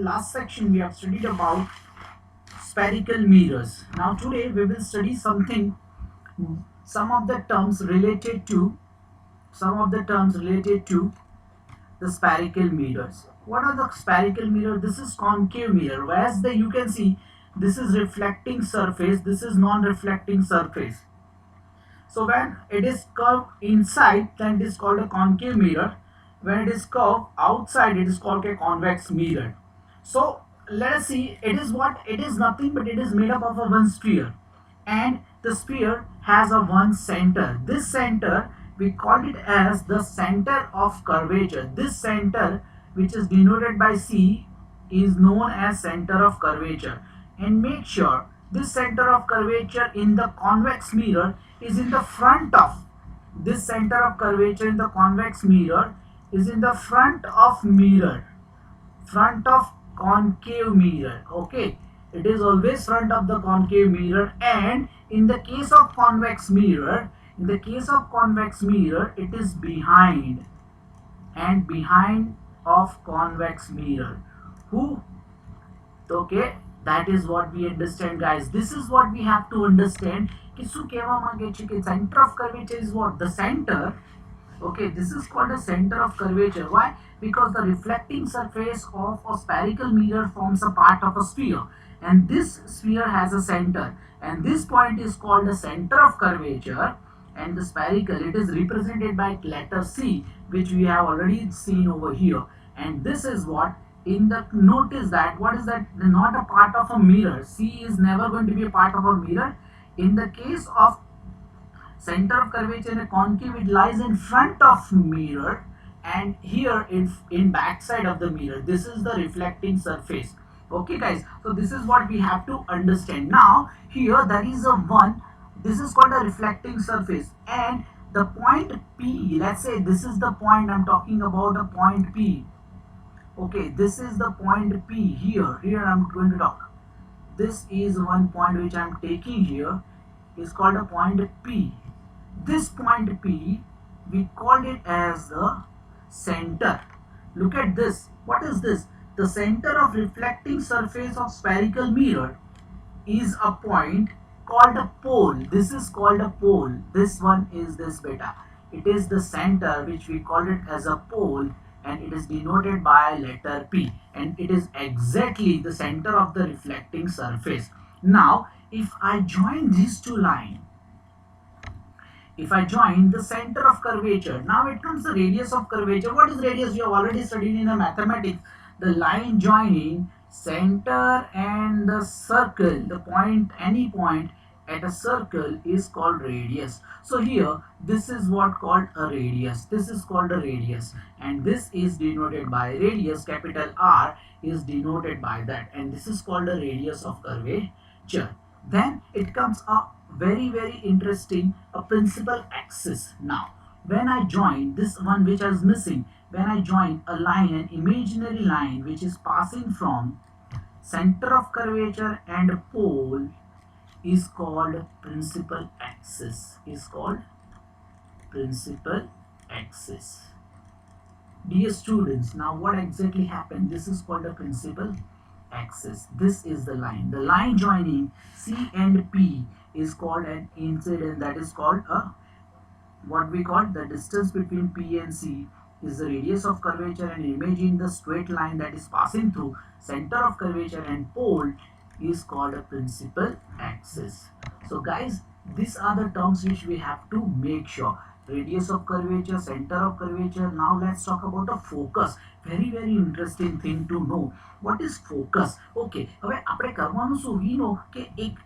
last section we have studied about spherical mirrors. Now today we will study some of the terms related to the spherical mirrors. What are the spherical mirror? This is concave mirror, whereas you can see this is reflecting surface, this is non-reflecting surface. So when it is curved inside, then it is called a concave mirror. When it is curved outside, it is called a convex mirror. So let us see, it is nothing but it is made up of a one sphere, and the sphere has a one center. This center, we call it as the center of curvature. This center, which is denoted by C, is known as center of curvature. And make sure this center of curvature in the convex mirror is in the front of this center of curvature in the convex mirror is in the front of concave mirror. Okay, it is always front of the concave mirror. And in the case of convex mirror, it is behind of convex mirror. Okay, that is what we understand, guys. This is what we have to understand. Center of curvature is what? The center. Okay, this is called a center of curvature. Why? Because the reflecting surface of a spherical mirror forms a part of a sphere, and this sphere has a center, and this point is called the center of curvature. And the spherical, it is represented by letter C, which we have already seen over here. And this is what notice that what is that? Not a part of a mirror. C is never going to be a part of a mirror. In the case of center of curvature in a concave, it lies in front of mirror, and here in back side of the mirror. This is the reflecting surface. Okay, guys, so this is what we have to understand. Now here there is a one, this is called a reflecting surface, and the point P, let's say this is the point I'm talking about, a point P. Okay, this is the point P. Here I'm going to talk. This is one point which I'm taking here, is called a point P. This point P, we called it as the center. Look at this. What is this? The center of reflecting surface of spherical mirror is a point called a pole. This is called a pole. This one is this beta. It is the center, which we called it as a pole, and it is denoted by letter P, and it is exactly the center of the reflecting surface. Now if I join these two lines, if I join the center of curvature, now it comes the radius of curvature. What is radius? You have already studied in the mathematics. The line joining center and the circle, the point, any point at a circle, is called radius. So here this is what called a radius. This is called a radius, and this is denoted by radius. Capital R is denoted by that, and this is called a radius of curvature. Then it comes a very interesting, a principal axis. Now when I join this one which is missing, when I join a line, an imaginary line which is passing from center of curvature and a pole, is called principal axis. Dear students, now what exactly happened? This is called a principal axis. This is the line. The line joining C and P is called an incident. That is called what we call the distance between P and C is the radius of curvature, and imagine the straight line that is passing through center of curvature and pole is called a principal axis. So guys, these are the terms which we have to make sure. Radius of curvature, center of curvature. Now let's talk about the focus. Very interesting thing to know. What is focus? Okay, હવે આપણે કરવાનું શું? We know કે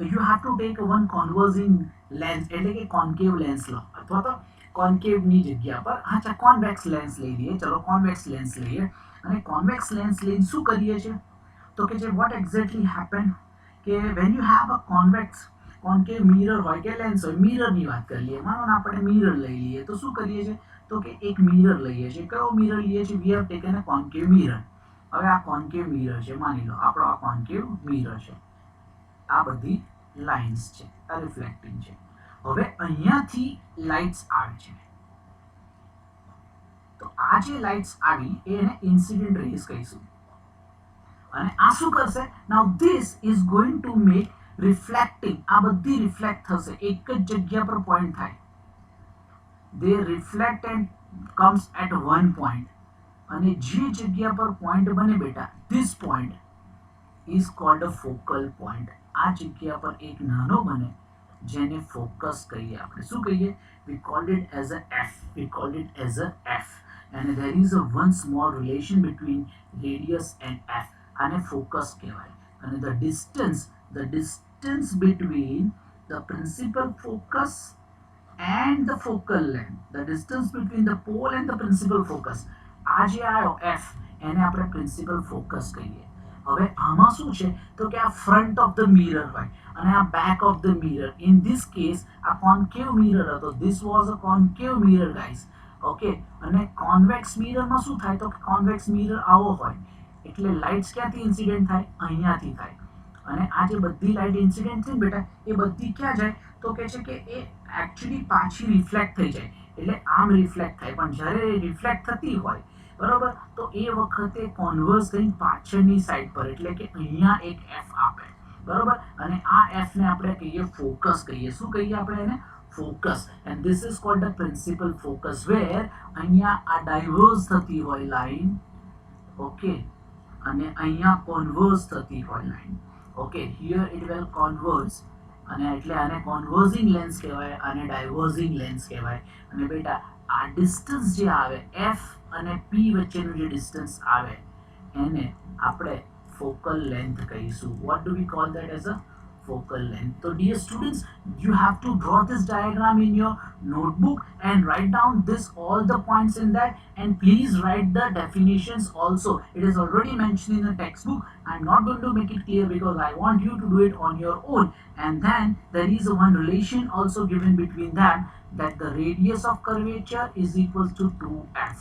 you have to take one conversing lens, એટલે કે concave lens લો, અથવા તો concave ની જગ્યા પર convex lens લઈ લઈએ. ચલો convex lens લઈએ, અને convex lens લઈને શું કરીએ છે? તો કે જે what exactly happen કે when you have a concave mirror હોય કે lens હોય, mirror ની વાત કરી લઈએ. માનો ને આપણે mirror લઈ લઈએ, તો શું કરીએ છે? તો કે એક mirror લઈએ છે. કયો mirror લઈએ છે? We have taken a concave mirror. હવે આ concave mirror છે, માની લો આપણો આ concave mirror છે. આ બધી લાઇન્સ છે, આ રિફ્લેક્ટિંગ છે. હવે અહીંયાથી લાઇટ્સ આવે છે, તો આ જે લાઇટ્સ આવી એને ઇન્સિડન્ટ રેઝ કહીશું. અને આ શું કરશે? Now this is going to make reflecting, આ બધી રિફ્લેક્ટ થશે, એક જ જગ્યા પર પોઈન્ટ થાય, they reflect and comes at one point, અને જે જગ્યા પર પોઈન્ટ બને બેટા, this point is called a focal point, આ જગ્યા પર એક નાનો બને જેને ફોકસ કહીએ આપણે. શું કહીએ? we called it as a f, we called it as a f, and there is a one small relation between radius and f, આને ફોકસ કહેવાય. અને the distance between the principal focus and the focal length, the distance between the pole and the principal focus, આ જે આયો f, એને આપણે principal focus કહીએ. હવે આમાં શું છે તો કે આ ફ્રન્ટ ઓફ ધ મિરર હોય અને આ back of the mirror. In this case આ કોન્કેવ મિરર હતો, this was a concave mirror guys. Okay, અને કોન્વેક્સ મિરરમાં શું થાય તો કોન્વેક્સ મિરર આવો હોય એટલે લાઇટ્સ ક્યાંથી ઇન્સિડન્ટ થાય? અહીંયાથી થાય. અને આ જે બધી લાઇટ ઇન્સિડન્ટ થઈ બેટા, એ બધી ક્યાં જાય તો કે છે કે એ એકચ્યુઅલી પાછી રિફ્લેક્ટ થઈ જાય, એટલે આમ રિફ્લેક્ટ થાય. પણ જ્યારે રિફ્લેક્ટ થતી હોય બરોબર, તો એ વખતે કોન્વર્સ થઈને પાછળની સાઈડ પર, એટલે કે અહીંયા એક એફ આપે બરોબર, અને આ એફ ને આપણે કહીએ ફોકસ કહીએ. શું કહીએ આપણે એને? Focus. And this is called the principal focus, where અહીંયા આ ડાયવર્સ થતી હોય લાઈન, ઓકે, અને અહીંયા કોન્વર્સ થતી હોય લાઈન. Okay, here it will converse, અને એટલે આને કોન્વર્ઝિંગ લેન્સ કહેવાય અને ડાયવર્ઝિંગ લેન્સ કહેવાય. અને બેટા આ ડિસ્ટન્સ જે આવે એફ અને પી વચ્ચેનું જે ડિસ્ટન્સ આવે એને આપણે ફોકલ લેન્થ કહીશું. What do we call that as a focal length. So dear students, you have to draw this diagram in your notebook and write down this all the points in that, and please write the definitions also. It is already mentioned in the textbook. I'm not going to make it clear because I want you to do it on your own. And then there is one relation also given between that the radius of curvature is equal to 2f,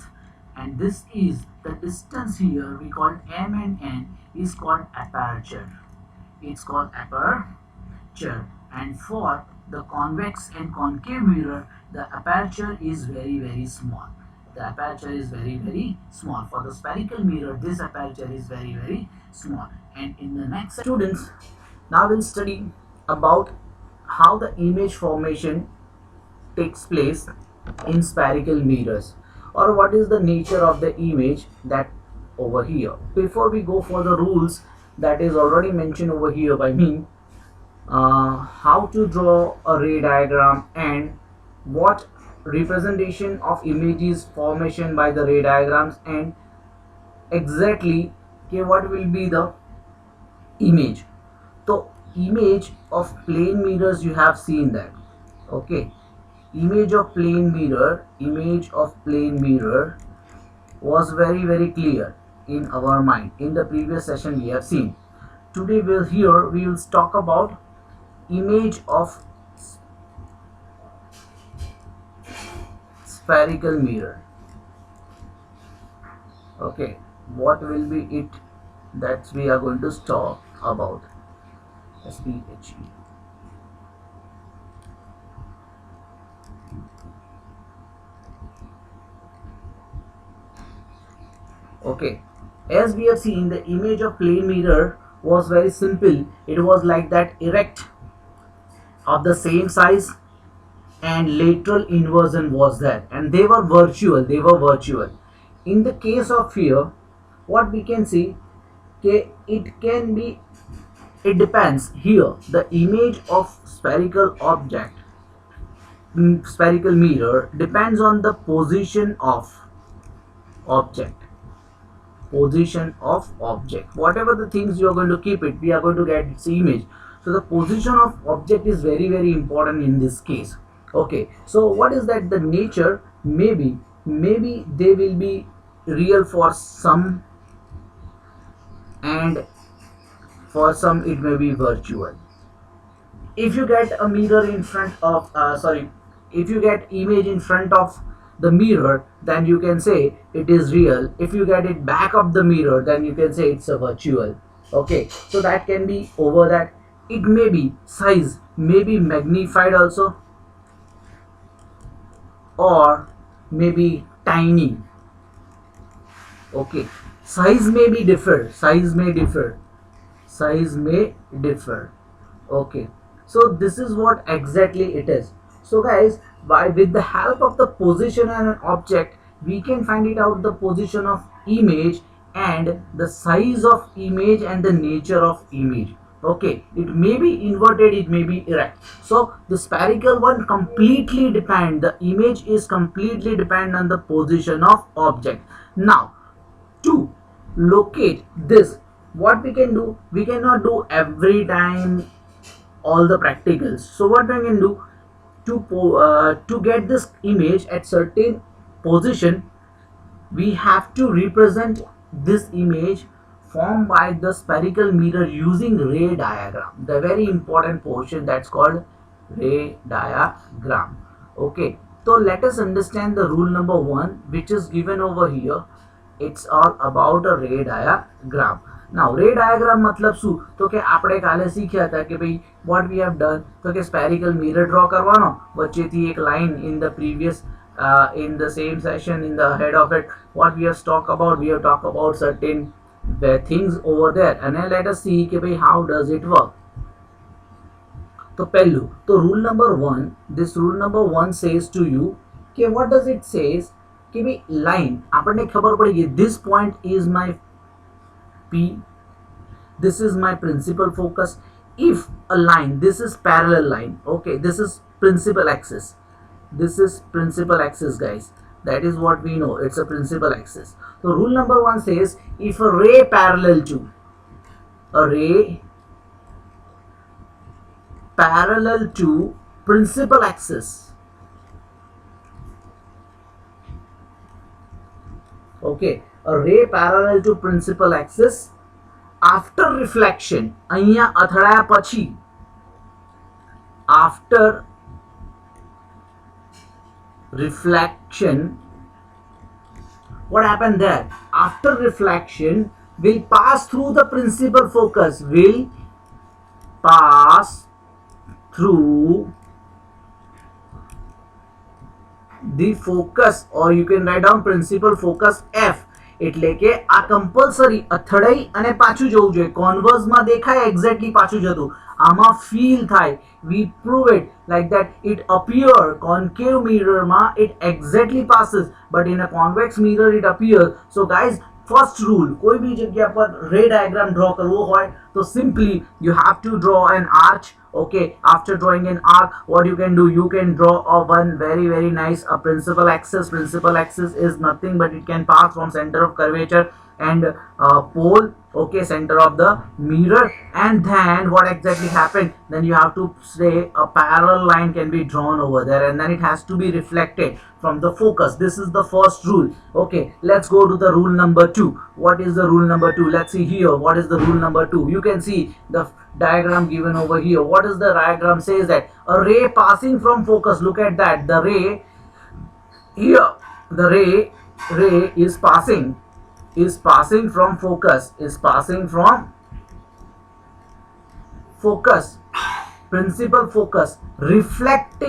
and this is the distance here we call m and n is called aperture. It's called aperture, and for the convex and concave mirror the aperture is very small. The aperture is very small. For the spherical mirror this aperture is very small. And in the next Students, now we'll study about how the image formation takes place in spherical mirrors, or what is the nature of the image that over here. Before we go for the rules that is already mentioned over here by me, how to draw a ray diagram and what representation of images formation by the ray diagrams, and exactly okay, what will be the image. So image of plane mirrors, you have seen that. Okay, image of plane mirror was very clear in our mind. In the previous session we have seen. Today we will talk about image of spherical mirror. Okay, what will be it that we are going to talk about? SPHE. Okay, as we have seen, the image of plane mirror was very simple. It was like that, erect, of the same size, and lateral inversion was there, and they were virtual. In the case of here, what we can see, okay, it depends here. The image of spherical mirror depends on the position of object. Whatever the things you are going to keep it, we are going to get its image. So the position of object is very important in this case. Okay, so what is that the nature? Maybe they will be real for some, and for some it may be virtual. If you get a mirror in front of if you get image in front of the mirror, then you can say it is real. If you get it back of the mirror, then you can say it's a virtual. Okay, so that can be over that. It may be size, may be magnified also, or maybe tiny. Okay, size may be differ, size may differ, size may differ. Okay, so this is what exactly it is. So guys, by with the help of the position and an object, we can find it out the position of image and the size of image and the nature of image. Okay, it may be inverted, it may be erect. So the spherical one completely depend, the image is completely depend on the position of object. Now to locate this, what we can do, we cannot do every time all the practicals. So what we can do, to get this image at certain position, we have to represent this image formed by the spherical mirror using ray diagram, the very important portion that's called ray diagram. Okay, so let us understand the rule number 1 which is given over here. It's all about a ray diagram. Now ray diagram मतलब શું તો કે આપણે કાલે શીખ્યા હતા કે ભાઈ what we have done તો કે spherical mirror draw કરવાનો, વચ્ચેથી એક line in the previous in the same session in the head of it what we have talked about, we have talked about certain things over there, and then let us see કે ભાઈ how does it work. તો પહેલું તો rule number 1, this rule number 1 says to you કે what does it says कि भाई line આપણને ખબર પડી ગઈ, this point is my P, this is my principal focus. If a line, this is parallel line, okay, this is principal axis, this is principal axis guys, that is what we know, it's a principal axis. So rule number 1 says if a ray parallel to principal axis, okay, a ray parallel to principal axis after reflection, અહીંયા અથડાયા પછી, after reflection, what happened there, after reflection will pass through the principal focus, will pass through the focus, or you can write down principal focus F. એટલે કે આ compulsory અથડાઈ અને પાછું જવું જોઈએ, કોન્વર્સ માં દેખાય એક્ઝેક્ટલી પાછું જતું, આમાં ફીલ થાય, we prove it like that, it appear concave mirror માં it exactly passes, but in a convex mirror it appears. So guys, first rule, कोई भी जगह पर रे डायग्राम ड्रॉ करવો હોય तो simply you have to draw an arch. Okay, after drawing an arc, what you can do, you can draw a one very nice a principal axis. Principal axis is nothing but it can pass from center of curvature and pole, okay, center of the mirror, and then what exactly happened, then you have to say a parallel line can be drawn over there, and then it has to be reflected from the focus. This is the first rule. Okay, let's go to the rule number 2. What is the rule number 2? Let's see here, what is the rule number 2? You can see the diagram given over here. What is the diagram says that a ray passing from focus, look at that, the ray here, the ray is passing from focus, principal focus, reflect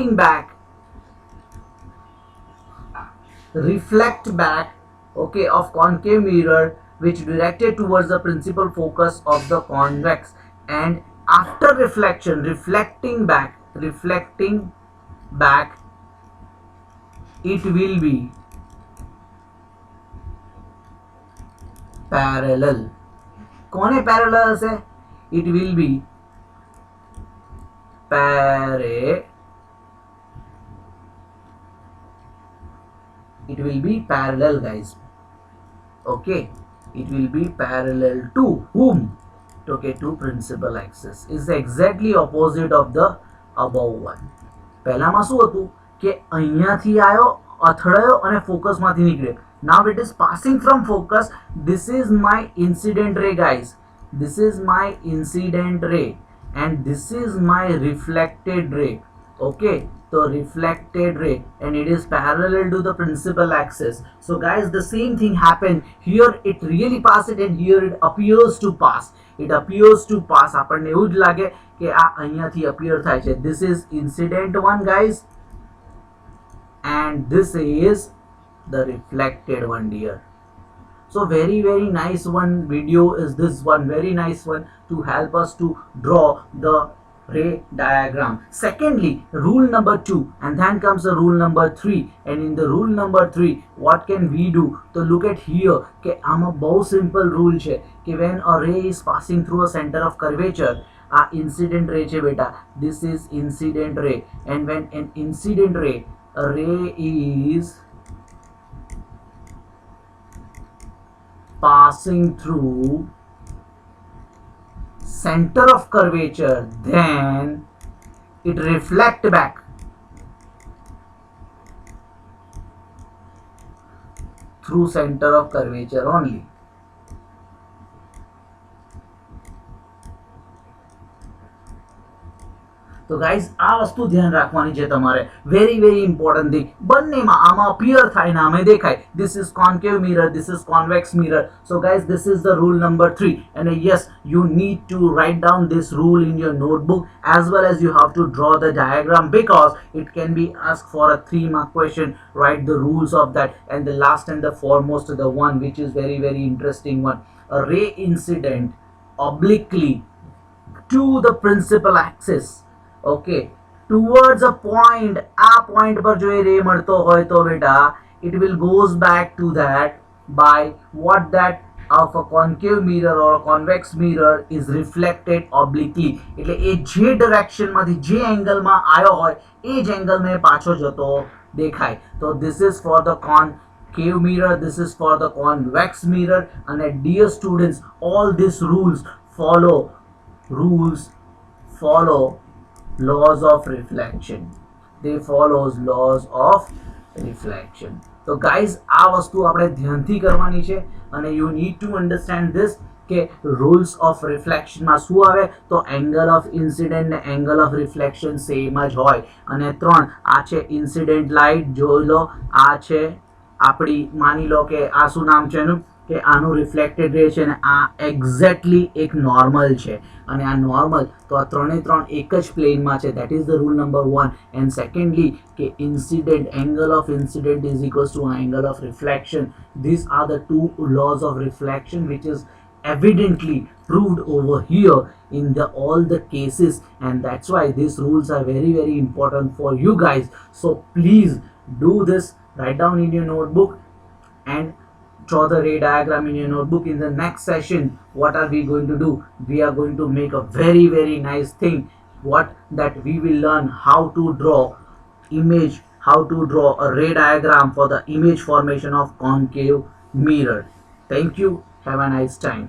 back, okay, of concave mirror which directed towards the principal focus of the convex, and after reflection, reflecting back, it will be parallel. કોને parallel હશે? It will be parallel guys. Okay, it will be parallel to whom? Okay, to principal axis. Is exactly opposite of the above one. પહેલામાં શું હતું કે અહીંયાથી આવ્યો, અથડાયો અને ફોકસમાંથી નીકળ્યો. Now it is passing from focus. This is my incident ray guys, this is my incident ray, and this is my reflected ray. Okay, so reflected ray, and it is parallel to the principal axis. So guys, the same thing happened here, it really passes and here it appears to pass, આપણને એવું જ લાગે કે આ અહીંયાથી appear થાય છે. This is incident one guys, and this is the reflected one dear. So very nice one video is this one, very nice one to help us to draw the ray diagram. Secondly, rule number 2, and then comes the rule number 3. And in the rule number 3, what can we do? So look at here કે આમાં બહુ simple rule છે કે when a ray is passing through a center of curvature, આ incident ray છે બેટા, this is incident ray. And when an incident ray, a ray is passing through center of curvature, then it reflect back through center of curvature only. તો guys આ વસ્તુ ધ્યાન રાખવાની છે તમારે, વેરી ઇમ્પોર્ટન્ટ થિંગ. બંનેમાં આમાં અપિયર થાય ને આમે દેખાય. This is concave mirror, this is convex mirror. So guys, this is the rule number 3. And yes, you need to write down this rule in your notebook, as well as you have to draw the diagram, because it can be asked for a 3-mark question. Write the rules of that. And the last and the foremost, the one which is very interesting one, a ray incident obliquely to the principal axis, okay, towards a point. આ point પર જો એ રે મળતો હોય તો બેટા it will goes back to that by what that of a concave mirror or a convex mirror is reflected obliquely. એટલે એ જે direction માંથી જે angle માં આયો હોય એ જ angle માં પાછો જતો દેખાય. So this is for the concave mirror, this is for the convex mirror. And dear students, all these rules follow laws of reflection. They follows laws of reflection. So guys, આ વસ્તુ આપણે ધ્યાનથી કરવાની છે. અને you need to understand this કે rules of reflection માં શું આવે? તો angle of incident ને angle of reflection same જ હોય. અને 3, આ છે incident light, જોઈ લો. આ છે આપણી, માની લો કે આ શું નામ છે એનું, કે આનું રિફ્લેક્ટેડ રે છે ને આ એક્ઝેક્ટલી એક નોર્મલ છે. અને આ નોર્મલ, તો આ 3 એક જ પ્લેનમાં છે. That is the rule number 1. And secondly, કે incident, angle of incident is equals to angle of reflection. These are the 2 laws of reflection which is evidently proved over here in all the cases. And that's why these rules are very important for you guys. So please do this, write down in your notebook and draw the ray diagram in your notebook. In the next session, what are we going to do? We are going to make a very nice thing. What that we will learn how to draw image, how to draw a ray diagram for the image formation of concave mirror. Thank you. Have a nice time.